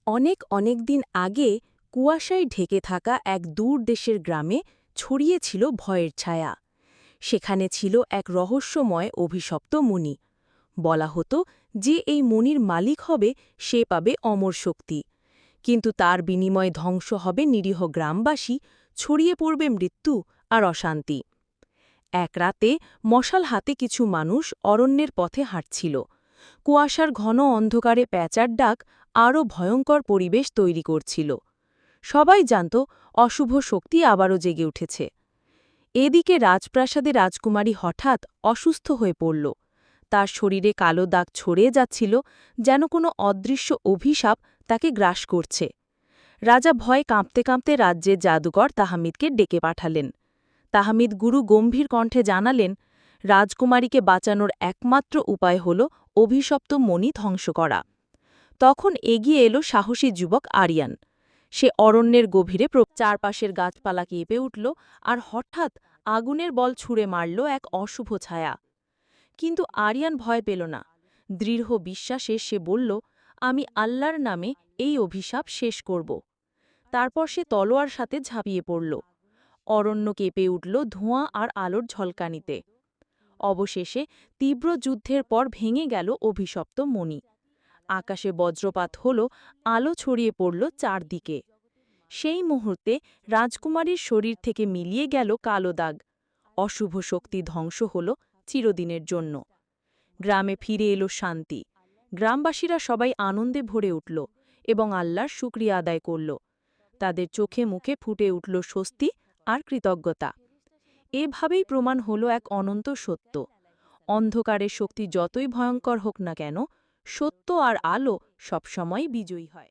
অনেক অনেক দিন আগে কুয়াশায় ঢেকে থাকা এক দূর দেশের গ্রামে ছড়িয়েছিল ভয়ের ছায়া। সেখানে ছিল এক রহস্যময় অভিশপ্ত মুনি। বলা হতো যে এই মুনির মালিক হবে সে পাবে অমর শক্তি, কিন্তু তার বিনিময়ে ধ্বংস হবে নিরীহ গ্রামবাসী, ছড়িয়ে পড়বে মৃত্যু আর অশান্তি। এক রাতে মশাল হাতে কিছু মানুষ অরণ্যের পথে হাঁটছিল। কুয়াশার ঘন অন্ধকারে প্যাঁচার ডাক আরও ভয়ঙ্কর পরিবেশ তৈরি করছিল। সবাই জানত অশুভ শক্তি আবারও জেগে উঠেছে। এদিকে রাজপ্রাসাদে রাজকুমারী হঠাৎ অসুস্থ হয়ে পড়ল। তার শরীরে কালো দাগ ছড়িয়ে যাচ্ছিল, যেন কোনো অদৃশ্য অভিশাপ তাকে গ্রাস করছে। রাজা ভয়ে কাঁপতে কাঁপতে রাজ্যের জাদুকর তাহমিদকে ডেকে পাঠালেন। তাহমিদ গুরু গম্ভীর কণ্ঠে জানালেন, রাজকুমারীকে বাঁচানোর একমাত্র উপায় হল অভিশপ্ত মণি ধ্বংস করা। তখন এগিয়ে এলো সাহসী যুবক আরিয়ান। সে অরণ্যের গভীরে চারপাশের গাছপালা কেঁপে উঠল, আর হঠাৎ আগুনের বল ছুঁড়ে মারল এক অশুভ ছায়া। কিন্তু আরিয়ান ভয় পেল না। দৃঢ় বিশ্বাসে সে বলল, আমি আল্লাহর নামে এই অভিশাপ শেষ করব। তারপর সে তলোয়ার সাথে ঝাঁপিয়ে পড়ল। অরণ্য কেঁপে উঠল ধোঁয়া আর আলোর ঝলকানিতে। অবশেষে তীব্র যুদ্ধের পর ভেঙে গেল অভিশপ্ত মণি। আকাশে বজ্রপাত হল, আলো ছড়িয়ে পড়ল চারদিকে। সেই মুহূর্তে রাজকুমারীর শরীর থেকে মিলিয়ে গেল কালো দাগ। অশুভ শক্তি ধ্বংস হল চিরদিনের জন্য। গ্রামে ফিরে এলো শান্তি। গ্রামবাসীরা সবাই আনন্দে ভরে উঠল এবং আল্লাহর শুকরিয়া আদায় করল। তাদের চোখে মুখে ফুটে উঠল স্বস্তি আর কৃতজ্ঞতা। এভাবেই প্রমাণ হল এক অনন্ত সত্য: অন্ধকারের শক্তি যতই ভয়ঙ্কর হোক না কেন, সত্য আর আলো সবসময় বিজয়ী হয়।